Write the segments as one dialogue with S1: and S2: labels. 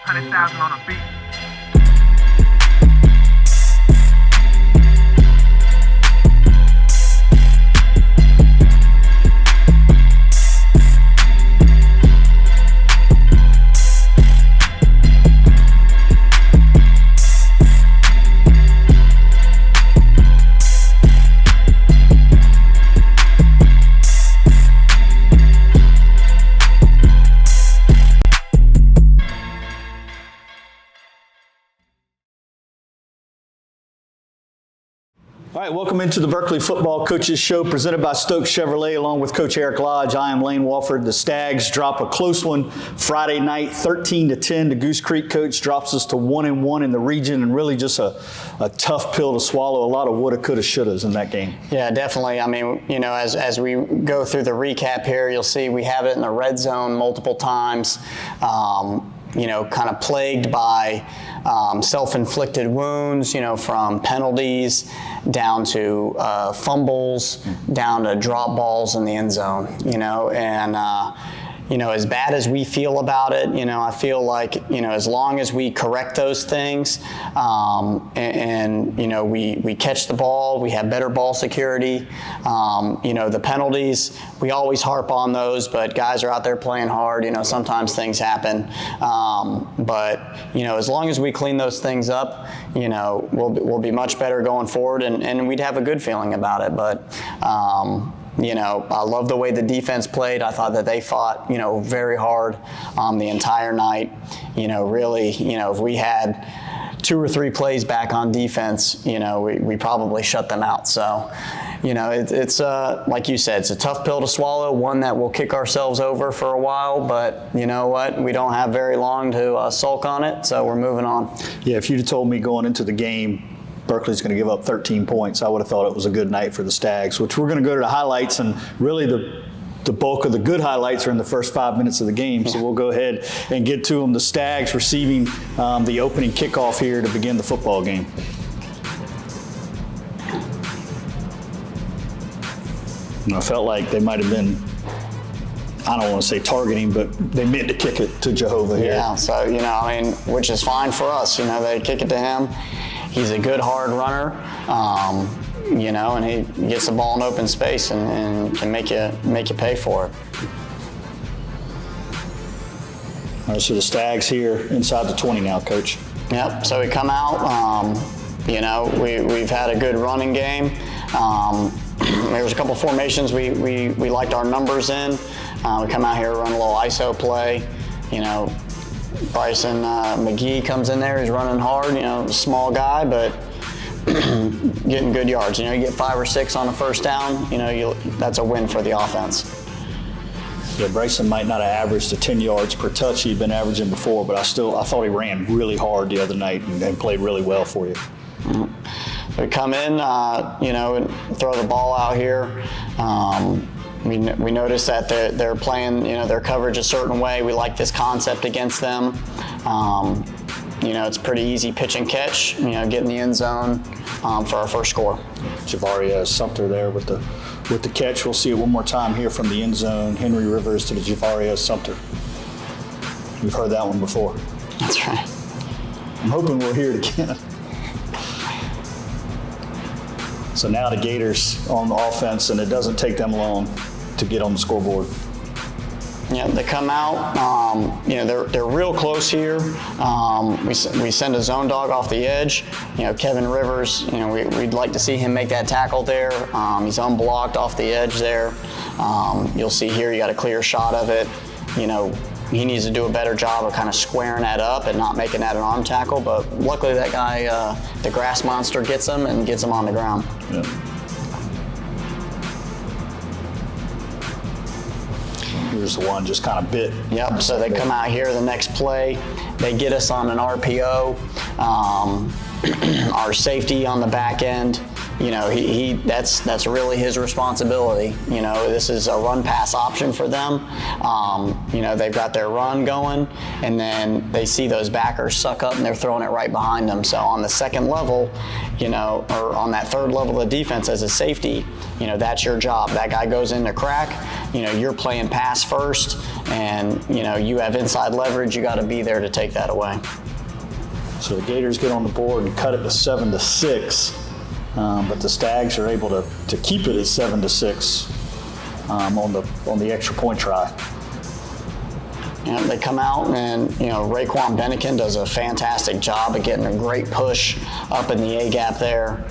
S1: 100,000 on a beat.
S2: All right, welcome into the Berkeley Football Coaches Show presented by Stokes Chevrolet along with Coach Eric Lodge. I am Lane Walford. The Stags drop a close one Friday night, 13-10. The Goose Creek coach drops us to 1-1 in the region, and really just a tough pill to swallow. A lot of woulda, coulda, shouldas in that game.
S3: Yeah, definitely. I mean, you know, as we go through the recap here, you'll see we have it in the red zone multiple times. You know, kind of plagued by self-inflicted wounds, you know, from penalties down to fumbles, down to drop balls in the end zone, you know, and you know, as bad as we feel about it, you know, I feel like, you know, as long as we correct those things and you know, we catch the ball, we have better ball security, you know, the penalties, we always harp on those, but guys are out there playing hard, you know, sometimes things happen. But, you know, as long as we clean those things up, you know, we'll be much better going forward and we'd have a good feeling about it. But, you know, I love the way the defense played. I thought that they fought, you know, very hard the entire night. You know, really, you know, if we had 2 or 3 plays back on defense, you know, we probably shut them out. So, you know, it's like you said, it's a tough pill to swallow, one that we'll kick ourselves over for a while, but you know what? We don't have very long to sulk on it, so we're moving on.
S2: Yeah, if you'd have told me going into the game Berkeley's going to give up 13 points, I would have thought it was a good night for the Stags, which we're going to go to the highlights, and really the bulk of the good highlights are in the first 5 minutes of the game, so we'll go ahead and get to them. The Stags receiving the opening kickoff here to begin the football game. And I felt like they might have been, I don't want to say targeting, but they meant to kick it to Jehovah here.
S3: Yeah, so, you know, I mean, which is fine for us. You know, they kick it to him. He's a good hard runner, you know, and he gets the ball in open space and can make you pay for it.
S2: All right, so the Stags here inside the 20 now, Coach.
S3: Yep, so we come out, you know, we've had a good running game. There's a couple formations we liked our numbers in. We come out here, run a little ISO play, you know. Bryson McGee comes in there. He's running hard. You know, small guy, but getting good yards. You know, you get 5 or 6 on a first down. You know, that's a win for the offense.
S2: Yeah, Bryson might not have averaged the 10 yards per touch he'd been averaging before, but I thought he ran really hard the other night and played really well for you.
S3: Mm-hmm. So we come in, you know, and throw the ball out here. We noticed that they're playing, you know, their coverage a certain way. We like this concept against them. You know, it's pretty easy pitch and catch, you know, get in the end zone for our first score.
S2: Javaria Sumter there with the catch. We'll see it one more time here from the end zone. Henry Rivers to the Javaria Sumter. We've heard that one before.
S3: That's right.
S2: I'm hoping we'll hear it again. So now the Gators on the offense, and it doesn't take them long to get on the scoreboard.
S3: Yeah, they come out. You know, they're real close here. We send a zone dog off the edge. You know, Kevin Rivers. You know, we'd like to see him make that tackle there. He's unblocked off the edge there. You'll see here, you got a clear shot of it. You know, he needs to do a better job of kind of squaring that up and not making that an arm tackle. But luckily, that guy, the grass monster, gets him and gets him on the ground.
S2: Yeah. Here's the one just kind of bit.
S3: Yep, so they come out here the next play. They get us on an RPO. Our safety on the back end, you know, that's really his responsibility. You know, this is a run pass option for them. You know, they've got their run going, and then they see those backers suck up and they're throwing it right behind them. So on the second level, you know, or on that third level of defense as a safety, you know, that's your job. That guy goes in to crack, you're playing pass first, and you have inside leverage. You got to be there to take that away.
S2: So the Gators get on the board and cut it to 7-6, but the Stags are able to keep it at 7-6 on the extra point try.
S3: They come out and, Raekwon Bennikin does a fantastic job of getting a great push up in the A-gap there.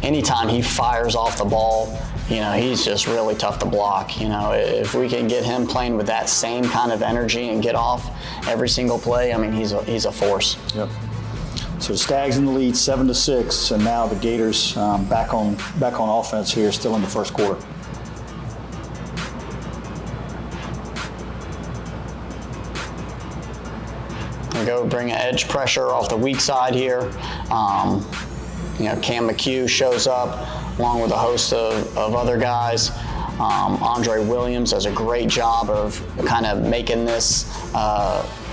S3: Anytime he fires off the ball, he's just really tough to block. If we can get him playing with that same kind of energy and get off every single play, he's a force.
S2: Yep. So the Stags in the lead, 7-6, and now the Gators back on offense here, still in the first quarter.
S3: We go bring an edge pressure off the weak side here. Cam McHugh shows up along with a host of other guys. Andre Williams does a great job of kind of making this,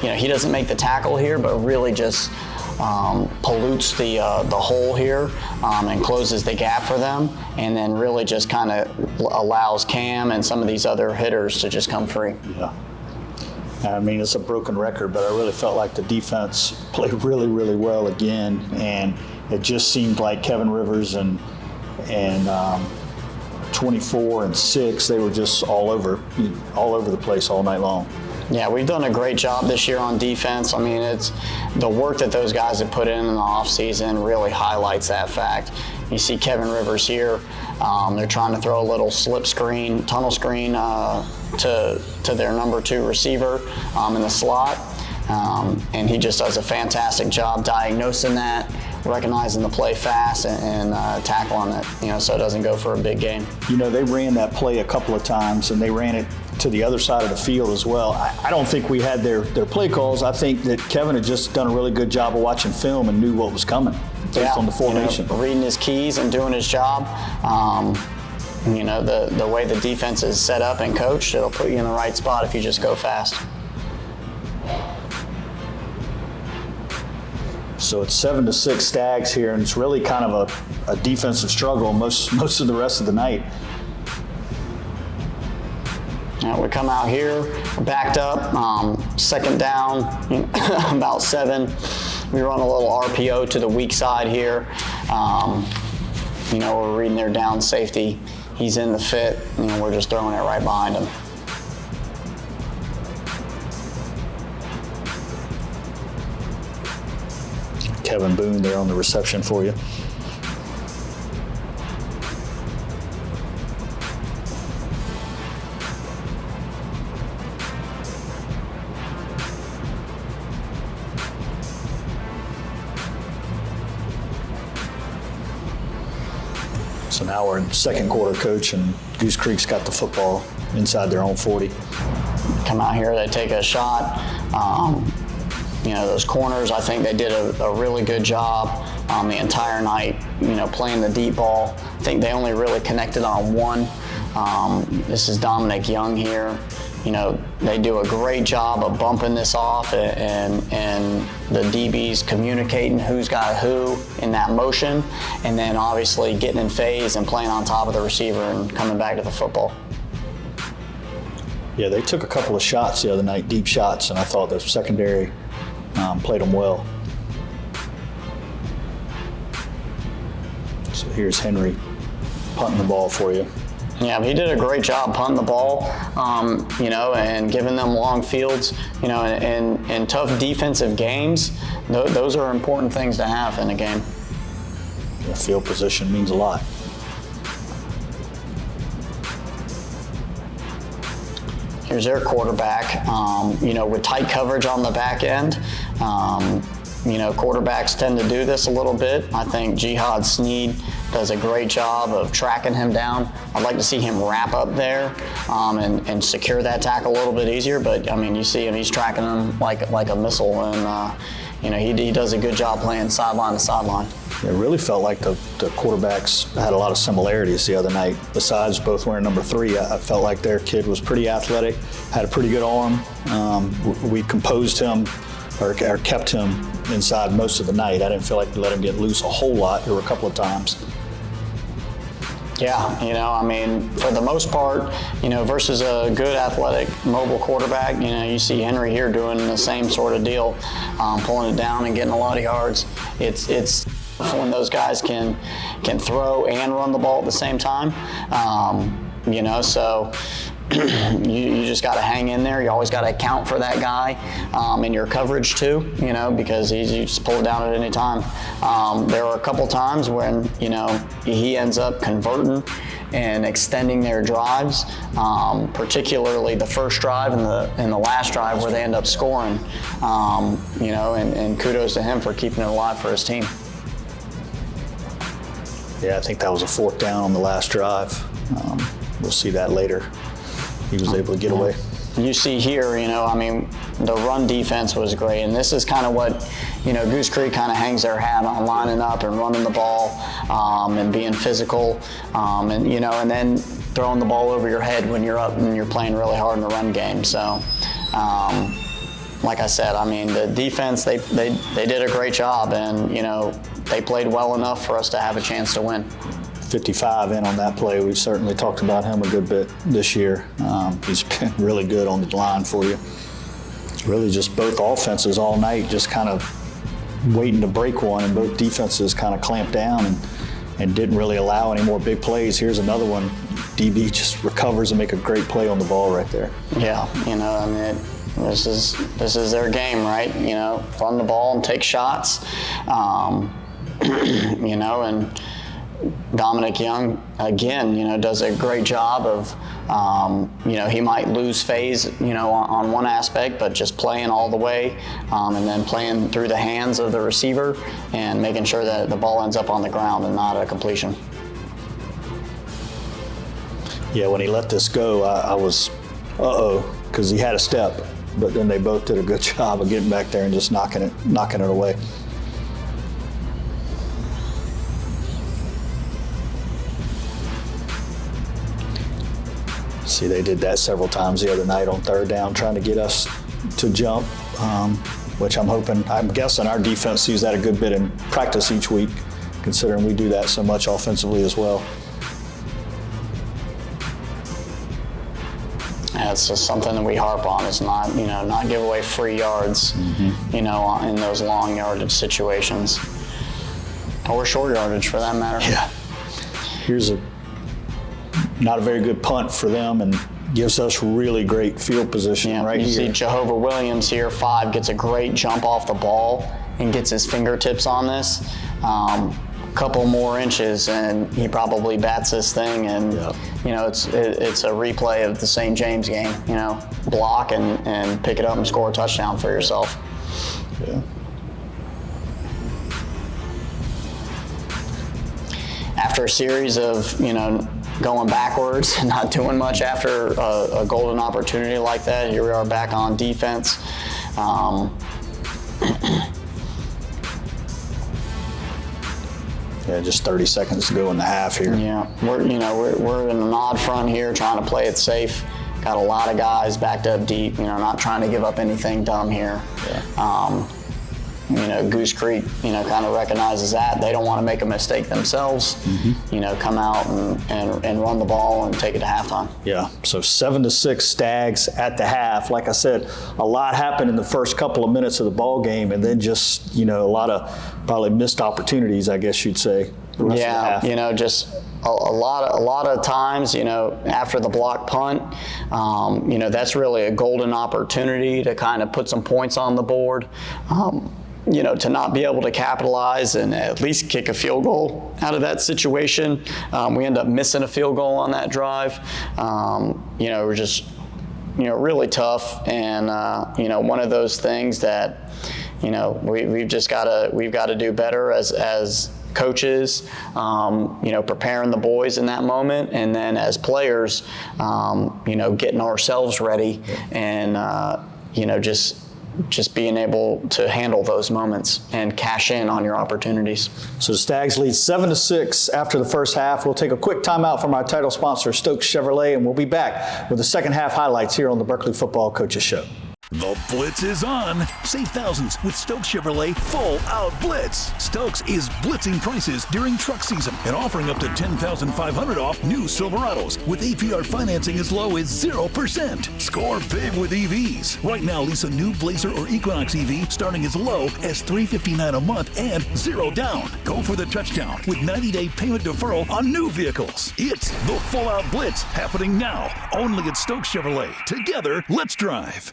S3: he doesn't make the tackle here, but really just pollutes the hole here and closes the gap for them, and then really just kind of allows Cam and some of these other hitters to just come free.
S2: Yeah. It's a broken record, but I really felt like the defense played really, really well again, and it just seemed like Kevin Rivers and 24 and 6, they were just all over the place all night long.
S3: Yeah, we've done a great job this year on defense. It's the work that those guys have put in the offseason really highlights that fact. You see Kevin Rivers here. They're trying to throw a little tunnel screen to their number 2 receiver in the slot. And he just does a fantastic job diagnosing that, recognizing the play fast, and tackling it, so it doesn't go for a big gain.
S2: They ran that play a couple of times, and they ran it to the other side of the field as well. I don't think we had their play calls. I think that Kevin had just done a really good job of watching film and knew what was coming based on the formation.
S3: Reading his keys and doing his job. The way the defense is set up and coached, it'll put you in the right spot if you just go fast.
S2: So it's 7-6 Stags here, and it's really kind of a defensive struggle most of the rest of the night.
S3: We come out here, we're backed up, second down, about 7. We run a little RPO to the weak side here. We're reading their down safety. He's in the fit, we're just throwing it right behind him.
S2: Kevin Boone there on the reception for you. So now we're in second quarter, Coach, and Goose Creek's got the football inside their own 40.
S3: Come out here, they take a shot. Those corners, I think they did a really good job the entire night, playing the deep ball. I think they only really connected on one. This is Dominic Young here. They do a great job of bumping this off and the DBs communicating who's got who in that motion, and then obviously getting in phase and playing on top of the receiver and coming back to the football.
S2: Yeah, they took a couple of shots the other night, deep shots, and I thought the secondary played them well. So here's Henry punting the ball for you.
S3: Yeah, he did a great job punting the ball, and giving them long fields. In tough defensive games, those are important things to have in a game.
S2: Yeah, field position means a lot.
S3: Here's their quarterback. With tight coverage on the back end, quarterbacks tend to do this a little bit. I think Jihad Sneed does a great job of tracking him down. I'd like to see him wrap up there and secure that tackle a little bit easier. But you see him; he's tracking him like a missile, and he does a good job playing sideline to sideline.
S2: It really felt like the quarterbacks had a lot of similarities the other night. Besides both wearing number 3, I felt like their kid was pretty athletic, had a pretty good arm. We composed him or kept him inside most of the night. I didn't feel like we let him get loose a whole lot. There were a couple of times.
S3: Yeah, I mean, for the most part, versus a good athletic mobile quarterback, you see Henry here doing the same sort of deal, pulling it down and getting a lot of yards. It's when those guys can throw and run the ball at the same time, so you just got to hang in there. You always got to account for that guy in your coverage too, because you just pull it down at any time. There are a couple times when, he ends up converting and extending their drives, particularly the first drive and the last drive where they end up scoring, and kudos to him for keeping it alive for his team.
S2: Yeah, I think that was a 4th down on the last drive. We'll see that later. He was able to get away.
S3: You see here, the run defense was great, and this is kind of what, Goose Creek kind of hangs their hat on, lining up and running the ball, and being physical, and then throwing the ball over your head when you're up and you're playing really hard in the run game. So, like I said, the defense, they did a great job, and, they played well enough for us to have a chance to win.
S2: 55 in on that play. We've certainly talked about him a good bit this year. He's been really good on the line for you. Really just both offenses all night just kind of waiting to break one, and both defenses kind of clamped down and didn't really allow any more big plays. Here's another one. DB just recovers and make a great play on the ball right there.
S3: Yeah, this is their game, right? Run the ball and take shots, and Dominic Young, again, does a great job of, he might lose phase, on one aspect, but just playing all the way, and then playing through the hands of the receiver and making sure that the ball ends up on the ground and not a completion.
S2: Yeah, when he let this go, I was, because he had a step, but then they both did a good job of getting back there and just knocking it away. See, they did that several times the other night on 3rd down, trying to get us to jump, which I'm guessing our defense sees that a good bit in practice each week, considering we do that so much offensively as well.
S3: Yeah, it's just something that we harp on, is not give away free yards, in those long yardage situations, or short yardage for that matter.
S2: Yeah. Here's not a very good punt for them, and gives us really great field position right here. You see
S3: Jehovah Williams here, 5, gets a great jump off the ball and gets his fingertips on this. Couple more inches and he probably bats this thing, and it's a replay of the St. James game. Block and pick it up and score a touchdown for yourself.
S2: Yeah.
S3: After a series of going backwards and not doing much after a golden opportunity like that, here we are back on defense.
S2: Yeah, just 30 seconds to go in the half here.
S3: Yeah, we're in an odd front here, trying to play it safe. Got a lot of guys backed up deep. Not trying to give up anything dumb here. Yeah. Goose Creek, kind of recognizes that. They don't want to make a mistake themselves. Come out and run the ball and take it to halftime.
S2: Yeah, so 7-6 Stags at the half. Like I said, a lot happened in the first couple of minutes of the ball game, and then just, a lot of probably missed opportunities, I guess you'd say, the rest of the half.
S3: Just a lot of times, after the block punt, that's really a golden opportunity to kind of put some points on the board. To not be able to capitalize and at least kick a field goal out of that situation. We end up missing a field goal on that drive. We're just, really tough, and, one of those things that, we've got to do better as coaches, preparing the boys in that moment, and then as players, getting ourselves ready and, just being able to handle those moments and cash in on your opportunities.
S2: So the Stags lead 7-6 after the first half. We'll take a quick timeout from our title sponsor, Stokes Chevrolet, and we'll be back with the second half highlights here on the Berkeley Football Coaches Show.
S1: The Blitz is on. Save thousands with Stokes Chevrolet Full Out Blitz. Stokes is blitzing prices during truck season and offering up to $10,500 off new Silverados with APR financing as low as 0%. Score big with EVs. Right now, lease a new Blazer or Equinox EV starting as low as $359 a month and 0 down. Go for the touchdown with 90-day payment deferral on new vehicles. It's the Full Out Blitz happening now. Only at Stokes Chevrolet. Together, let's drive.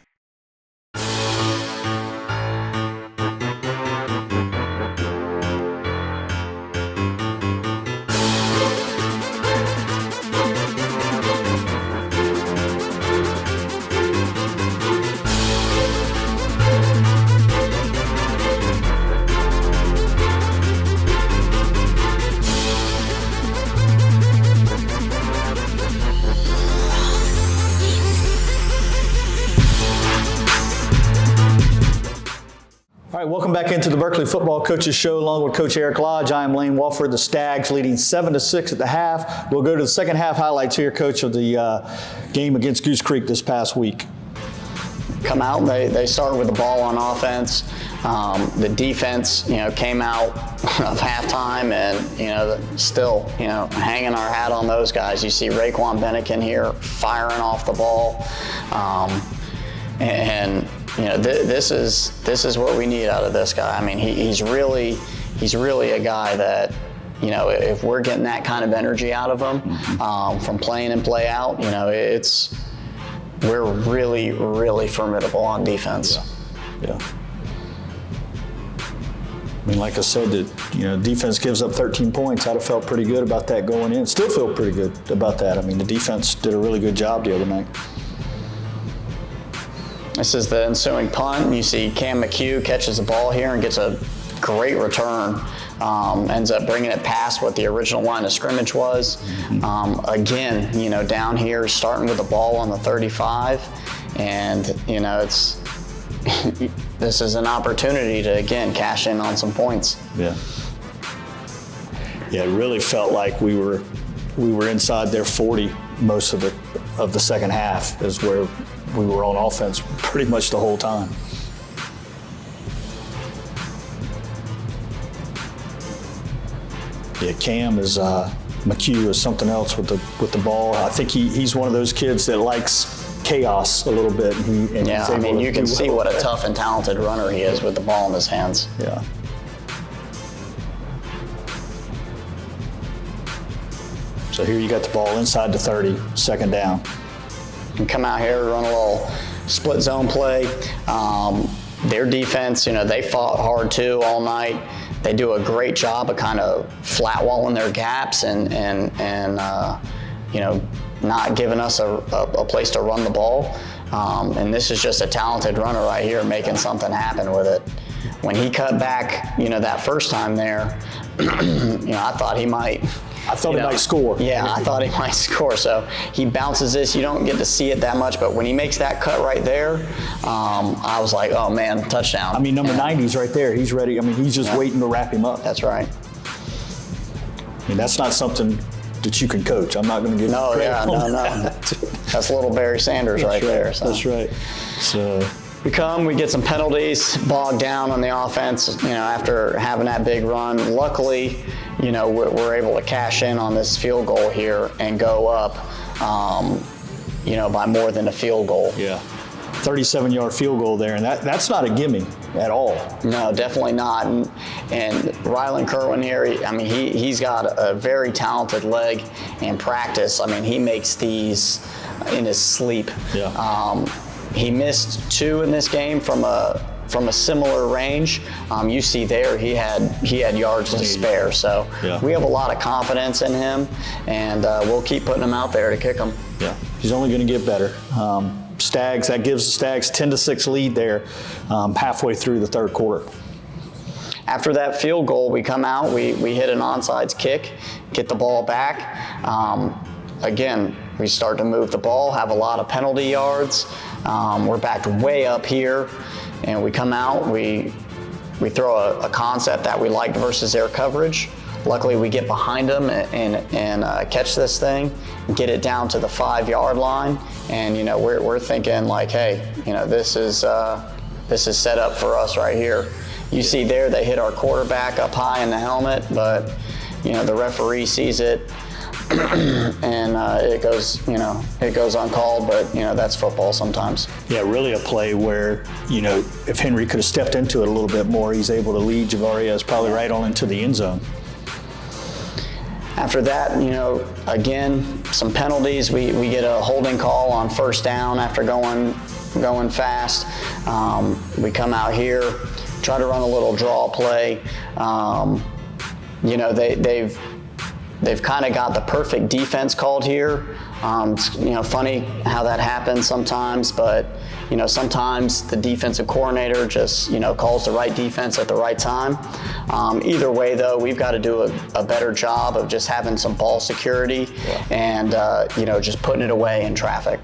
S2: All right, welcome back into the Berkeley Football Coaches Show along with Coach Eric Lodge. I am Lane Walford. The Stags leading 7-6 at the half. We'll go to the second half highlights here, Coach, of the game against Goose Creek this past week.
S3: Come out, they started with the ball on offense. The defense, came out of halftime and, still, hanging our hat on those guys. You see Raekwon Bennigan here firing off the ball. This is what we need out of this guy. I mean, he's really a guy that, if we're getting that kind of energy out of him from playing and play out, we're really, really formidable on defense.
S2: Yeah. I mean, like I said, defense gives up 13 points. I'd have felt pretty good about that going in. Still feel pretty good about that. I mean, the defense did a really good job the other night.
S3: This is the ensuing punt. You see Cam McHugh catches the ball here and gets a great return. Ends up bringing it past what the original line of scrimmage was. Again, down here, starting with the ball on the 35. And, it's this is an opportunity to, again, cash in on some points.
S2: Yeah. Yeah, it really felt like we were inside their 40 most of the second half is where we were on offense pretty much the whole time. Yeah, Cam is McHugh is something else with the ball. I think he's one of those kids that likes chaos a little bit.
S3: You can see what a tough and talented runner he is with the ball in his hands.
S2: Yeah. So here you got the ball inside the 30, second down.
S3: And come out here, run a little split zone play. Their defense, they fought hard too all night. They do a great job of kind of flat walling their gaps and not giving us a place to run the ball. And this is just a talented runner right here making something happen with it. When he cut back, that first time there, I thought he might.
S2: I thought he might score.
S3: Yeah, I thought he might score. So he bounces this. You don't get to see it that much, but when he makes that cut right there, I was like, oh man, touchdown.
S2: I mean, number 90's right there. He's ready. I mean, he's just waiting to wrap him up.
S3: That's right.
S2: I mean, that's not something that you can coach. I'm not going to give you credit.
S3: No. That's little Barry Sanders right there. So.
S2: That's right. So
S3: we get some penalties, bogged down on the offense, after having that big run. Luckily, we're able to cash in on this field goal here and go up, by more than a field goal.
S2: Yeah. 37-yard field goal there, and that's not a gimme at all.
S3: No, definitely not. And Rylan Kerwin here, he's got a very talented leg in practice. I mean, he makes these in his sleep.
S2: Yeah.
S3: He missed 2 in this game from a similar range. You see there he had yards to spare. So we have a lot of confidence in him, and we'll keep putting him out there to kick him.
S2: Yeah, he's only going to get better. Stags, that gives the Stags 10-6 lead there halfway through the third quarter.
S3: After that field goal, we come out, we hit an onside kick, get the ball back. Again, we start to move the ball, have a lot of penalty yards. We're backed way up here, and we come out, we throw a concept that we liked versus their coverage. luckily we get behind them and catch this thing, and get it down to the 5-yard line, and we're thinking like, hey, this is set up for us right here. You see there, they hit our quarterback up high in the helmet, but the referee sees it. And it goes uncalled, but that's football sometimes.
S2: Yeah, really a play where if Henry could have stepped into it a little bit more, he's able to lead Javarius probably right on into the end zone.
S3: After that, again, some penalties. We get a holding call on first down after going fast. We come out here, try to run a little draw play. They've kind of got the perfect defense called here. It's funny how that happens sometimes, but sometimes the defensive coordinator just calls the right defense at the right time. Either way, though, we've got to do a better job of just having some ball security and just putting it away in traffic.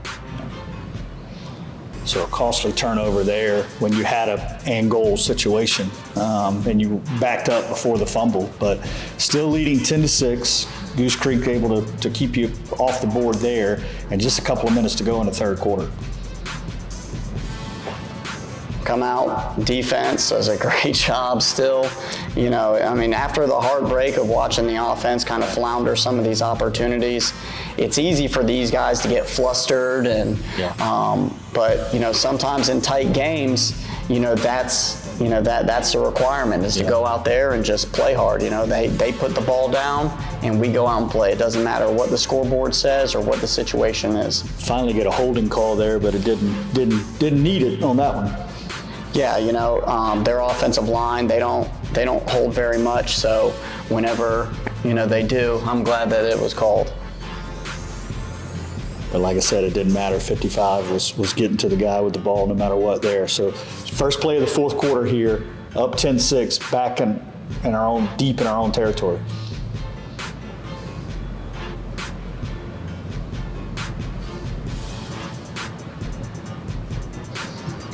S2: So a costly turnover there when you had a and goal situation and you backed up before the fumble, but still leading 10-6. Goose Creek able to keep you off the board there, and just a couple of minutes to go in the third quarter.
S3: Come out, defense does a great job still. After the heartbreak of watching the offense kind of flounder some of these opportunities, it's easy for these guys to get flustered but sometimes in tight games, that's the requirement is to go out there and just play hard. They put the ball down and we go out and play. It doesn't matter what the scoreboard says or what the situation is.
S2: Finally get a holding call there, but it didn't need it on that one.
S3: Yeah, their offensive line, they don't hold very much, so whenever they do, I'm glad that it was called.
S2: But like I said, it didn't matter. 55 was getting to the guy with the ball no matter what there. So first play of the fourth quarter here, up 10-6, back deep in our own territory.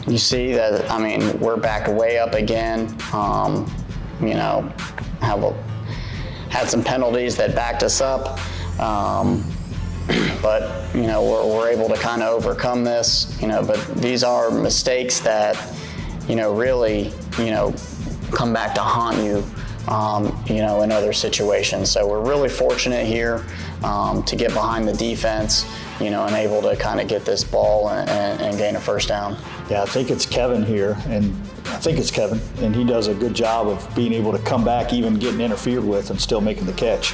S3: You see that, we're backed way up again. Had some penalties that backed us up. But we're able to kind of overcome this, but these are mistakes that really come back to haunt you in other situations. So we're really fortunate here to get behind the defense, and able to kind of get this ball and gain a first down.
S2: Yeah, I think it's Kevin here, and he does a good job of being able to come back, even getting interfered with and still making the catch.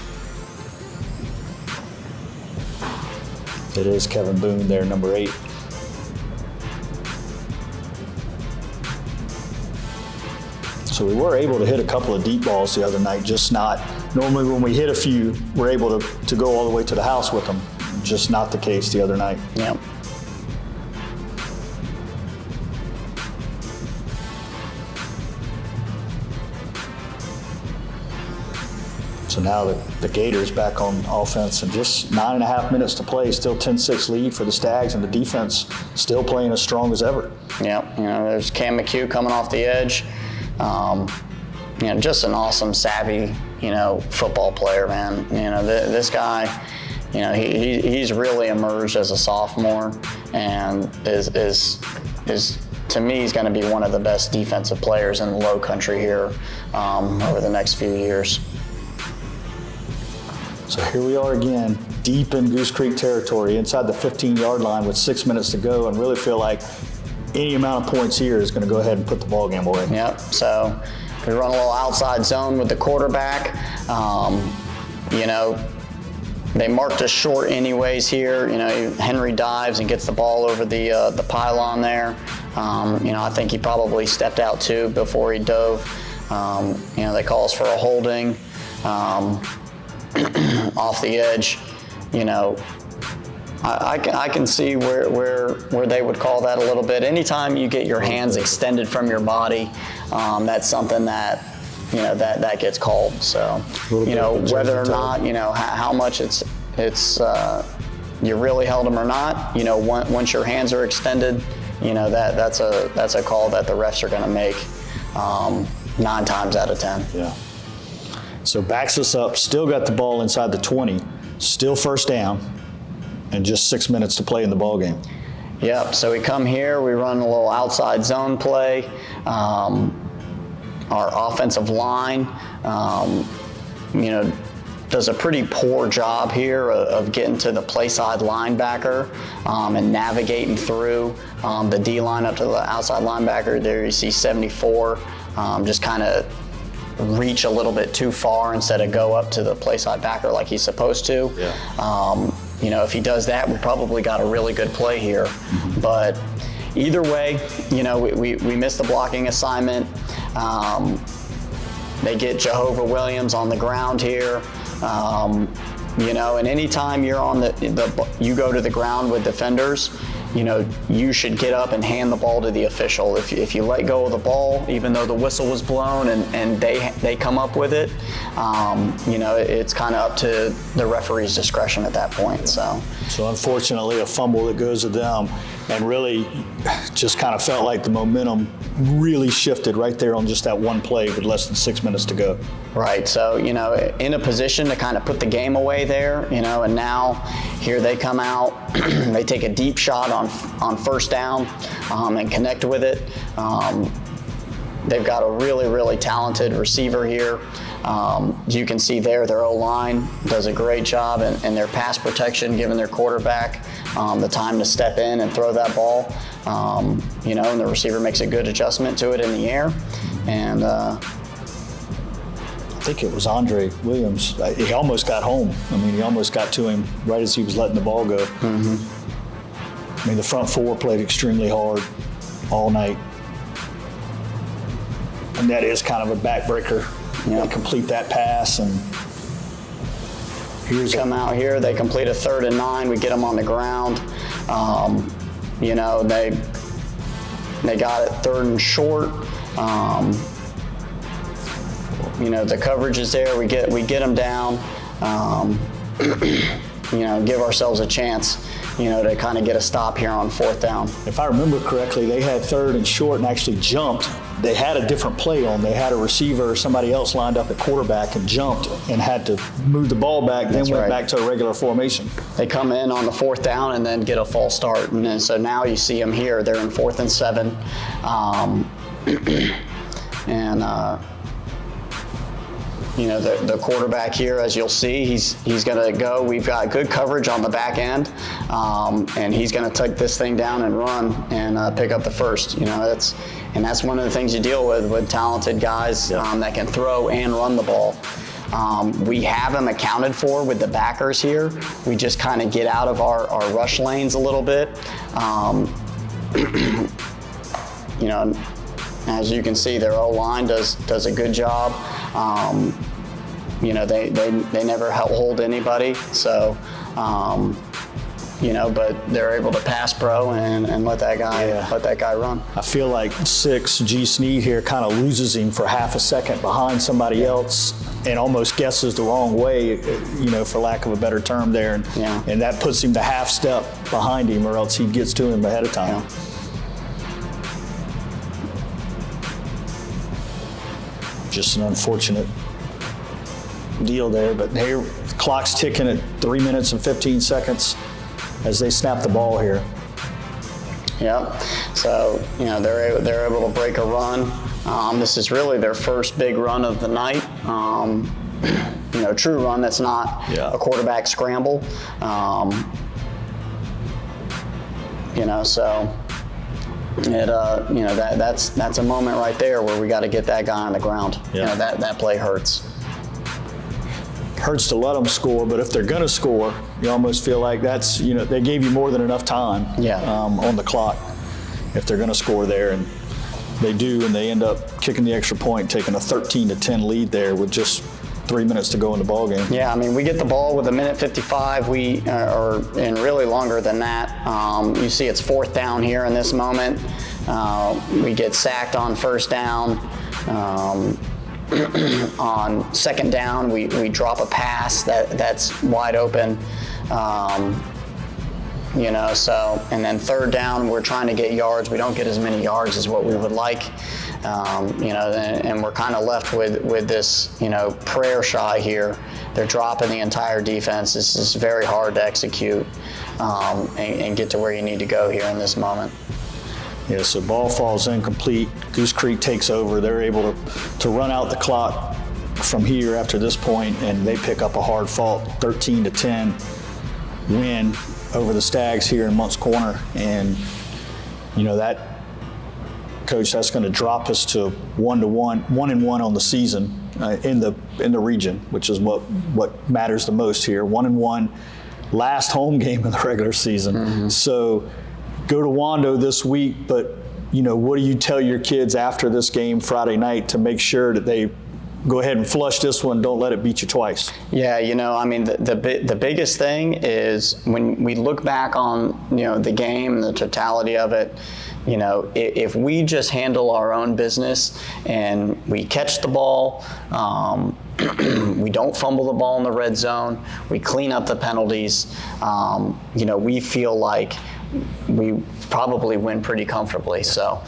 S2: It is Kevin Boone there, number 8. So we were able to hit a couple of deep balls the other night, just not, normally when we hit a few, we're able to go all the way to the house with them. Just not the case the other night.
S3: Yep.
S2: So now the Gators back on offense, and just 9.5 minutes to play, still 10-6 lead for the Stags, and the defense still playing as strong as ever.
S3: Yep, there's Cam McHugh coming off the edge. Just an awesome, savvy, football player, man. This guy, he's really emerged as a sophomore, and is to me, he's going to be one of the best defensive players in the Low Country here over the next few years.
S2: So here we are again, deep in Goose Creek territory, inside the 15-yard line with 6 minutes to go, and really feel like any amount of points here is going to go ahead and put the ball game away.
S3: Yep. So we run a little outside zone with the quarterback. They marked us short anyways here. Henry dives and gets the ball over the pylon there. I think he probably stepped out too before he dove. They call us for a holding. Off the edge, I can see where they would call that a little bit. Anytime you get your hands extended from your body, that's something that that gets called. So whether or not how much it's you really held them or not, once your hands are extended, that's a call that the refs are going to make 9 times out of 10.
S2: Yeah. So backs us up, still got the ball inside the 20, still first down, and just 6 minutes to play in the ball game.
S3: Yep, so we come here, we run a little outside zone play. Our offensive line, does a pretty poor job here of getting to the play side linebacker and navigating through the D line up to the outside linebacker. There you see 74 just kind of reach a little bit too far instead of go up to the play side backer like he's supposed to.
S2: Yeah.
S3: If he does that, we probably got a really good play here. Mm-hmm. But either way, we missed the blocking assignment. They get Jehovah Williams on the ground here. And anytime you're on you go to the ground with defenders, you should get up and hand the ball to the official. If you let go of the ball, even though the whistle was blown and they come up with it, it's kind of up to the referee's discretion at that point. So
S2: unfortunately, a fumble that goes to them, and really just kind of felt like the momentum really shifted right there on just that one play with less than 6 minutes to go.
S3: Right, so, in a position to kind of put the game away there, and now here they come out, they take a deep shot on first down and connect with it. They've got a really, really talented receiver here. You can see there their O-line does a great job in their pass protection, giving their quarterback the time to step in and throw that ball. And the receiver makes a good adjustment to it in the air. And
S2: I think it was Andre Williams. He almost got home. He almost got to him right as he was letting the ball go. Mm-hmm. The front four played extremely hard all night. And that is kind of a backbreaker. They complete that pass, and
S3: come out here, they complete a 3rd and 9, we get them on the ground. They got it 3rd and short. The coverage is there, we get them down, give ourselves a chance, to kind of get a stop here on 4th down.
S2: If I remember correctly, they had 3rd and short and actually jumped. They had a different play on. They had a receiver or somebody else lined up at quarterback and jumped and had to move the ball back, then went back to a regular formation. They
S3: come in on the 4th down and then get a false start. And then, so now you see them here. They're in 4th and 7. The quarterback here, as you'll see, he's going to go. We've got good coverage on the back end, and he's going to take this thing down and run and pick up the first. That's one of the things you deal with talented guys that can throw and run the ball. We have them accounted for with the backers here. We just kind of get out of our rush lanes a little bit. As you can see, their O-line does a good job. They never hold anybody, so but they're able to pass pro and let that guy run.
S2: I feel like 6 G Sneed here kind of loses him for half a second behind somebody else and almost guesses the wrong way, for lack of a better term there, and that puts him the half step behind him, or else he gets to him ahead of time.
S3: Yeah.
S2: Just an unfortunate deal there, but here the clock's ticking at 3 minutes and 15 seconds as they snap the ball here.
S3: Yep. So they're able to break a run. This is really their first big run of the night. True run that's not a quarterback scramble. So. That's a moment right there where we got to get that guy on the ground.
S2: Yeah.
S3: That play hurts.
S2: Hurts to let them score, but if they're going to score, you almost feel like that's, they gave you more than enough time on the clock if they're going to score there, and they do, and they end up kicking the extra point, taking a 13-10 lead there with just 3 minutes to go in the ball game.
S3: Yeah, we get the ball with 1:55. And really longer than that. You see it's 4th down here in this moment. We get sacked on 1st down. On 2nd down, we drop a pass that's wide open. So, and then third down, we're trying to get yards. We don't get as many yards as what we would like. And we're kind of left with this, prayer shy here. They're dropping the entire defense. This is very hard to execute and get to where you need to go here in this moment.
S2: Yeah, so ball falls incomplete. Goose Creek takes over. They're able to run out the clock from here after this point, and they pick up a hard fought 13-10 win over the Stags here in Moncks Corner. And, that, Coach, that's going to drop us to 1-1 on the season in the region, which is what matters the most here. 1-1, last home game of the regular season. Mm-hmm. So go to Wando this week, but what do you tell your kids after this game Friday night to make sure that they go ahead and flush this one, don't let it beat you twice?
S3: Yeah, the biggest thing is when we look back on the game, the totality of it. If we just handle our own business and we catch the ball, we don't fumble the ball in the red zone, we clean up the penalties, we feel like we probably win pretty comfortably. So,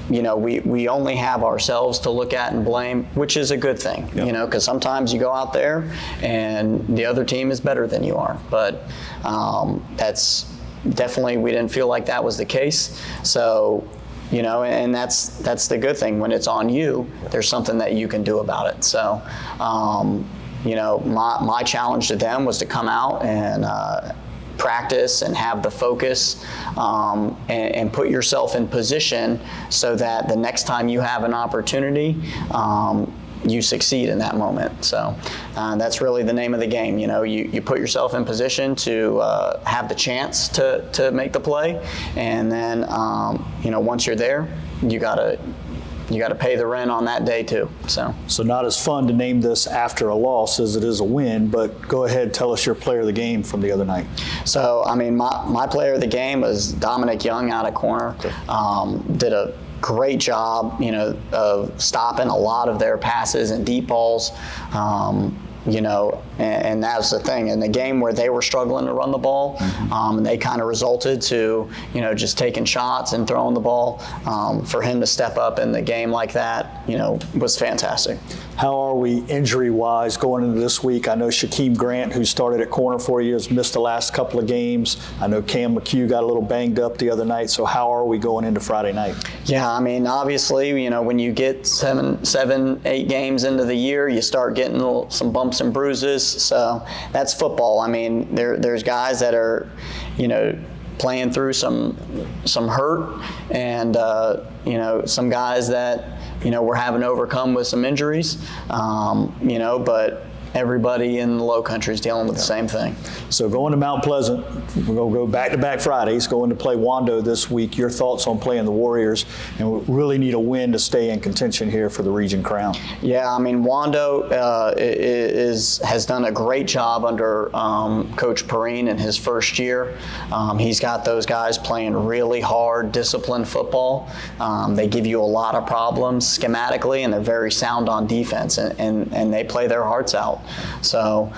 S3: we only have ourselves to look at and blame, which is a good thing,
S2: yep.
S3: Because sometimes you go out there and the other team is better than you are. But that's definitely, we didn't feel like that was the case. So, and that's the good thing. When it's on you, there's something that you can do about it. So, my challenge to them was to come out and practice and have the focus and put yourself in position so that the next time you have an opportunity, you succeed in that moment. So that's really the name of the game. You put yourself in position to have the chance to make the play, and then once you're there, you gotta pay the rent on that day too. So
S2: not as fun to name this after a loss as it is a win, but go ahead, tell us your player of the game from the other night.
S3: So my player of the game was Dominic Young out of corner. Did a great job, of stopping a lot of their passes and deep balls. And that was the thing. In the game where they were struggling to run the ball, and they kind of resulted to, just taking shots and throwing the ball. For him to step up in the game like that, was fantastic.
S2: How are we injury-wise going into this week? I know Shaquem Grant, who started at corner for you, has missed the last couple of games. I know Cam McHugh got a little banged up the other night. So how are we going into Friday night?
S3: Yeah, obviously, when you get 7, 8 games into the year, you start getting some bumps and bruises. So that's football. There's guys that are, playing through some hurt, and some guys that we're having to overcome with some injuries. But everybody in the Low Country is dealing with the same thing.
S2: So going to Mount Pleasant, we're going to go back-to-back Fridays, going to play Wando this week. Your thoughts on playing the Warriors, and we really need a win to stay in contention here for the region crown.
S3: Yeah, Wando has done a great job under Coach Perrine in his first year. He's got those guys playing really hard, disciplined football. They give you a lot of problems schematically, and they're very sound on defense, and they play their hearts out. So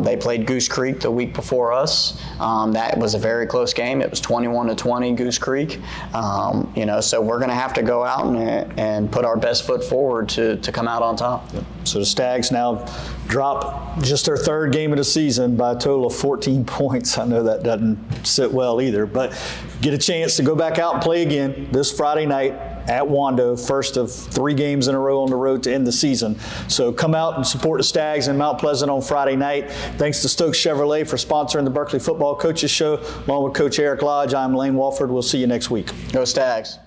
S3: they played Goose Creek the week before us. That was a very close game. It was 21-20 Goose Creek. So we're going to have to go out and put our best foot forward to come out on top.
S2: So the Stags now drop just their third game of the season by a total of 14 points. I know that doesn't sit well either, but get a chance to go back out and play again this Friday night at Wando, first of 3 games in a row on the road to end the season. So come out and support the Stags in Mount Pleasant on Friday night. Thanks to Stokes Chevrolet for sponsoring the Berkeley Football Coaches Show. Along with Coach Eric Lodge, I'm Lane Walford. We'll see you next week.
S3: Go Stags.